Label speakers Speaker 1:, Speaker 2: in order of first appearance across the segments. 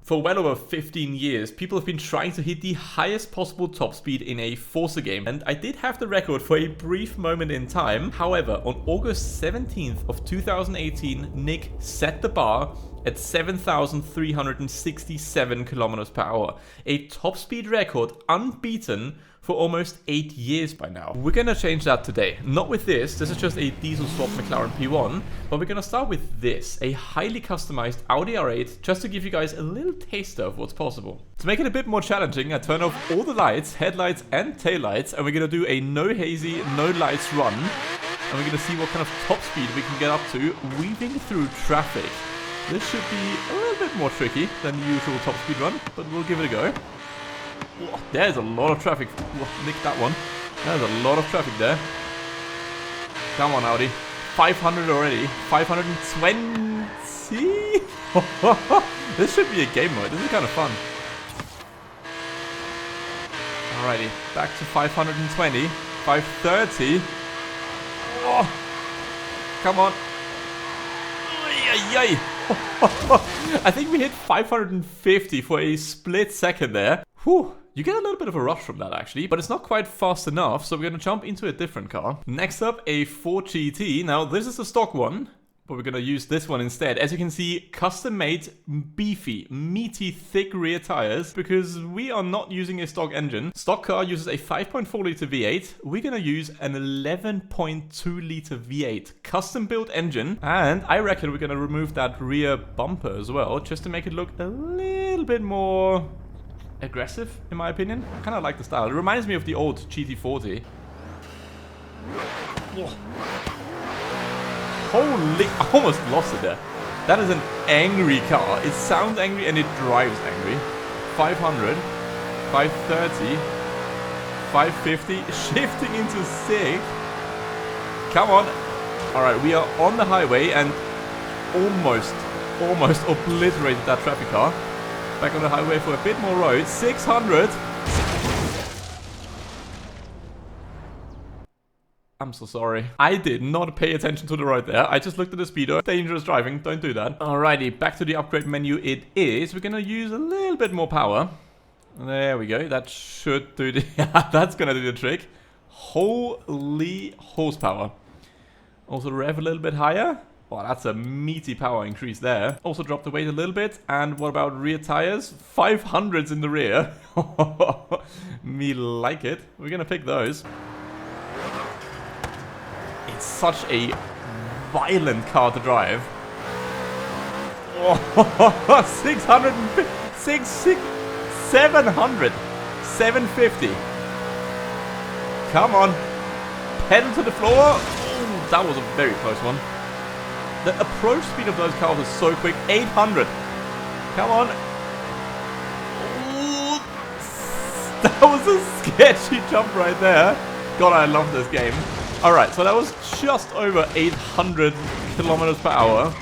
Speaker 1: For well over 15 years, people have been trying to hit the highest possible top speed in a Forza game, and I did have the record for a brief moment in time. However, on August 17th of 2018, Nick set the bar at 7,367 kilometers per hour, a top speed record unbeaten for almost 8 years by now. We're gonna change that today. Not with this is just a diesel swap McLaren P1, but we're gonna start with this, a highly customized Audi R8, just to give you guys a little taster of what's possible. To make it a bit more challenging, I turn off all the lights, headlights and taillights, and we're gonna do a no hazy, no lights run, and we're gonna see what kind of top speed we can get up to weaving through traffic. This should be a little bit more tricky than the usual top speed run, but we'll give it a go. Whoa, there's a lot of traffic. Whoa, nick that one. There's a lot of traffic there. Come on, Audi. 500 already. 520. This should be a game mode. This is kind of fun. Alrighty, back to 520. 530. Oh, come on. Yay! I think we hit 550 for a split second there. Whew, you get a little bit of a rush from that actually, but it's not quite fast enough, so we're gonna jump into a different car. Next up, a Ford GT. Now, this is a stock one, but we're gonna use this one instead. As you can see, custom-made, beefy, meaty, thick rear tires, because we are not using a stock engine. Stock car uses a 5.4 liter V8. We're gonna use an 11.2 liter V8 custom-built engine, and I reckon we're gonna remove that rear bumper as well, just to make it look a little bit more aggressive, in my opinion. I kind of like the style. It reminds me of the old GT40. Whoa. Holy, I almost lost it there. That is an angry car. It sounds angry and it drives angry. 500, 530, 550, shifting into 6. Come on. Alright, we are on the highway and almost obliterated that traffic car. Back on the highway for a bit more road. 600. I'm so sorry. I did not pay attention to the road there. I just looked at the speedo. Dangerous driving. Don't do that. Alrighty, back to the upgrade menu it is. We're gonna use a little bit more power. There we go. That should do the... that's gonna do the trick. Holy horsepower. Also rev a little bit higher. Well, that's a meaty power increase there. Also drop the weight a little bit. And what about rear tires? 500s in the rear. Me like it. We're gonna pick those. It's such a violent car to drive. Oh, 600, 700, 750. Come on. Pedal to the floor. Ooh, that was a very close one. The approach speed of those cars is so quick. 800. Come on. Ooh, that was a sketchy jump right there. God, I love this game. Alright, so that was just over 800 kilometers per hour.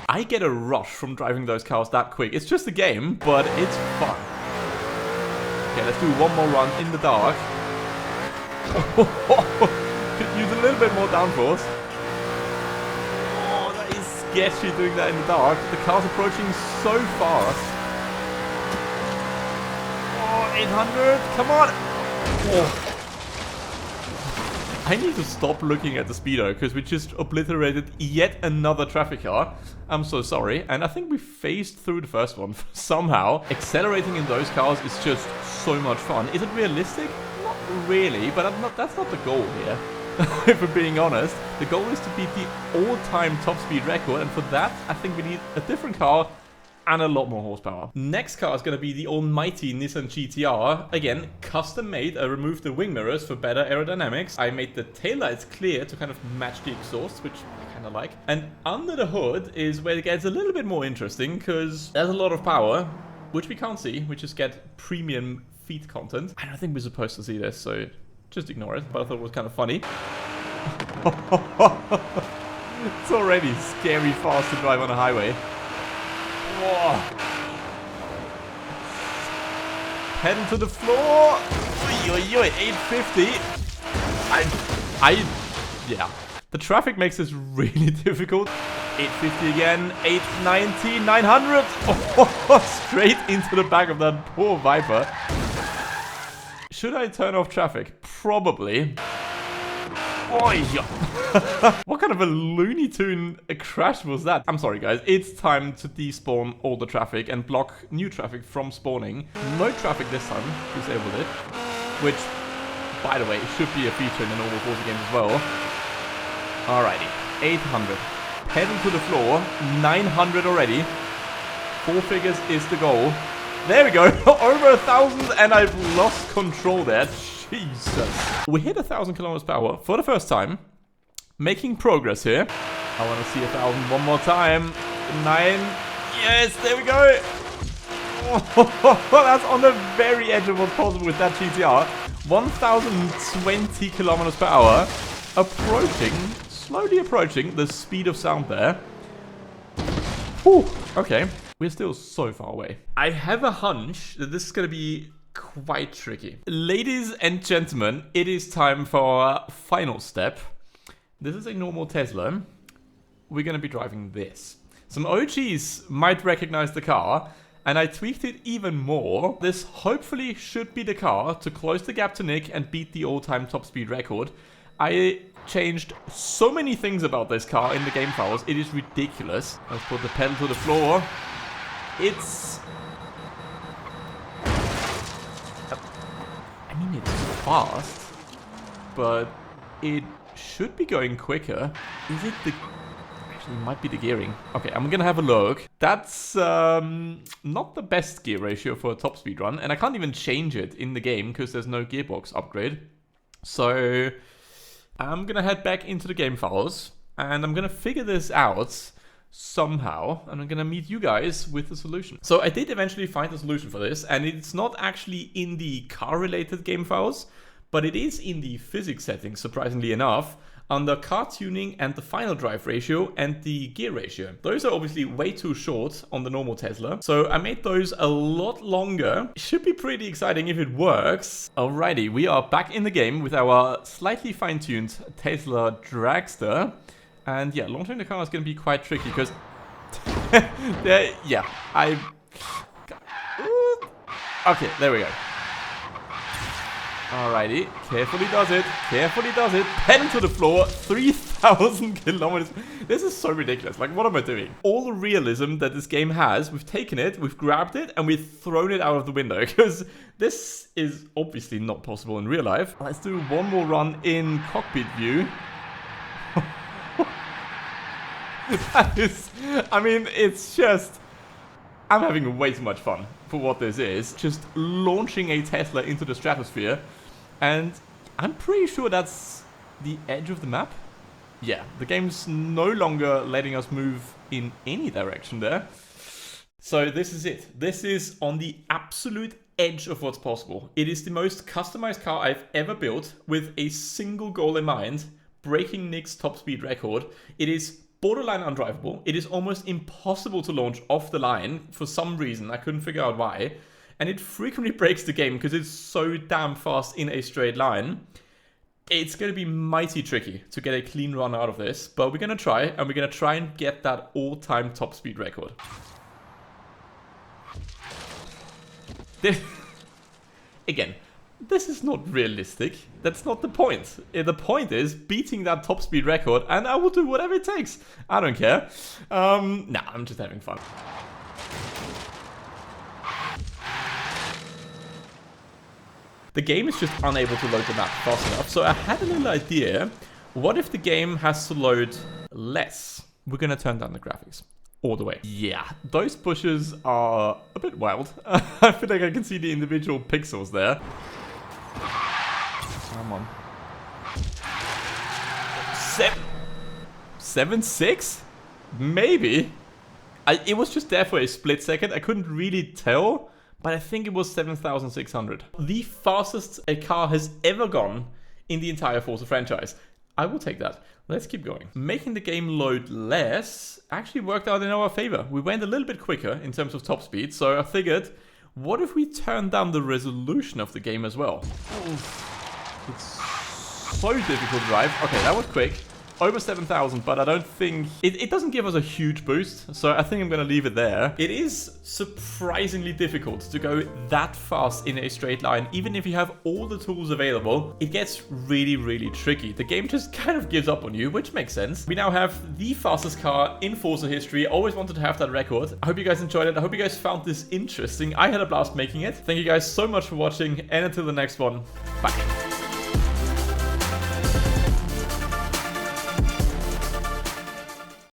Speaker 1: I get a rush from driving those cars that quick. It's just a game, but it's fun. Okay, let's do one more run in the dark. Could use a little bit more downforce. Oh, that is sketchy doing that in the dark. The car's approaching so fast. Oh, 800, come on. Oh. I need to stop looking at the speedo because we just obliterated yet another traffic car. I'm so sorry. And I think we phased through the first one somehow. Accelerating in those cars is just so much fun. Is it realistic? Not really, but that's not the goal here. If we're being honest. The goal is to beat the all-time top speed record, and for that, I think we need a different car and a lot more horsepower. Next car is going to be the almighty Nissan GTR. Again, custom made. I removed the wing mirrors for better aerodynamics. I made the taillights clear to kind of match the exhaust, which I kind of like. And under the hood is where it gets a little bit more interesting, because there's a lot of power, which we can't see. We just get premium feet content. I don't think we're supposed to see this, so just ignore it. But I thought it was kind of funny. It's already scary fast to drive on a highway. Whoa. Pedal to the floor. 850. Yeah. The traffic makes this really difficult. 850 again, 890, 900. Oh, straight into the back of that poor Viper. Should I turn off traffic? Probably. Oh, yeah. What kind of a Looney Tune crash was that? I'm sorry, guys. It's time to despawn all the traffic and block new traffic from spawning. No traffic this time. Disabled it. Which, by the way, should be a feature in the normal Forza games as well. Alrighty. 800. Pedal to the floor. 900 already. 4 figures is the goal. There we go. Over 1,000 and I've lost control there. Jesus. We hit 1,000 kilometers per hour for the first time. Making progress here. I want to see 1,000 one more time. 9. Yes, there we go. Oh, that's on the very edge of what's possible with that GTR. 1,020 kilometers per hour. Approaching, slowly approaching the speed of sound there. Whew, okay. We're still so far away. I have a hunch that this is going to be quite tricky. Ladies and gentlemen, it is time for our final step. This is a normal Tesla. We're going to be driving this. Some OGs might recognize the car, and I tweaked it even more. This hopefully should be the car to close the gap to Nick and beat the all-time top speed record. I changed so many things about this car in the game files. It is ridiculous. Let's put the pedal to the floor. It's... I mean, it's fast, but it should be going quicker. Is it the... Actually, it might be the gearing. Okay, I'm gonna have a look. That's not the best gear ratio for a top speed run, and I can't even change it in the game because there's no gearbox upgrade. So I'm gonna head back into the game files, and I'm gonna figure this out somehow, and I'm gonna meet you guys with the solution. So I did eventually find a solution for this, and it's not actually in the car-related game files, but it is in the physics settings, surprisingly enough, under car tuning and the final drive ratio and the gear ratio. Those are obviously way too short on the normal Tesla, so I made those a lot longer. It should be pretty exciting if it works. Alrighty, we are back in the game with our slightly fine-tuned Tesla Dragster. And yeah, launching the car is going to be quite tricky because... Okay, there we go. Alrighty, carefully does it, pedal to the floor, 3,000 kilometers. This is so ridiculous, like what am I doing? All the realism that this game has, we've taken it, we've grabbed it, and we've thrown it out of the window, because this is obviously not possible in real life. Let's do one more run in cockpit view. That is, I mean, it's just, I'm having way too much fun for what this is. Just launching a Tesla into the stratosphere. And I'm pretty sure that's the edge of the map. Yeah, the game's no longer letting us move in any direction there. So this is it. This is on the absolute edge of what's possible. It is the most customized car I've ever built with a single goal in mind, breaking Nick's top speed record. It is borderline undrivable. It is almost impossible to launch off the line for some reason. I couldn't figure out why. And it frequently breaks the game because it's so damn fast in a straight line. It's going to be mighty tricky to get a clean run out of this, but we're going to try, and we're going to try and get that all-time top speed record. Again, this is not realistic. That's not the point. The point is beating that top speed record, and I will do whatever it takes. I don't care. Nah, I'm just having fun. The game is just unable to load the map fast enough, so I had a little idea. What if the game has to load less? We're gonna turn down the graphics all the way. Yeah, those bushes are a bit wild. I feel like I can see the individual pixels there. Come on. 7.6? Maybe. It was just there for a split second. I couldn't really tell, but I think it was 7,600. The fastest a car has ever gone in the entire Forza franchise. I will take that. Let's keep going. Making the game load less actually worked out in our favor. We went a little bit quicker in terms of top speed, so I figured, what if we turn down the resolution of the game as well? Oof. It's so difficult to drive. Okay, that was quick. over 7,000, but I don't think... It doesn't give us a huge boost, so I think I'm going to leave it there. It is surprisingly difficult to go that fast in a straight line, even if you have all the tools available. It gets really, really tricky. The game just kind of gives up on you, which makes sense. We now have the fastest car in Forza history. Always wanted to have that record. I hope you guys enjoyed it. I hope you guys found this interesting. I had a blast making it. Thank you guys so much for watching, and until the next one, bye.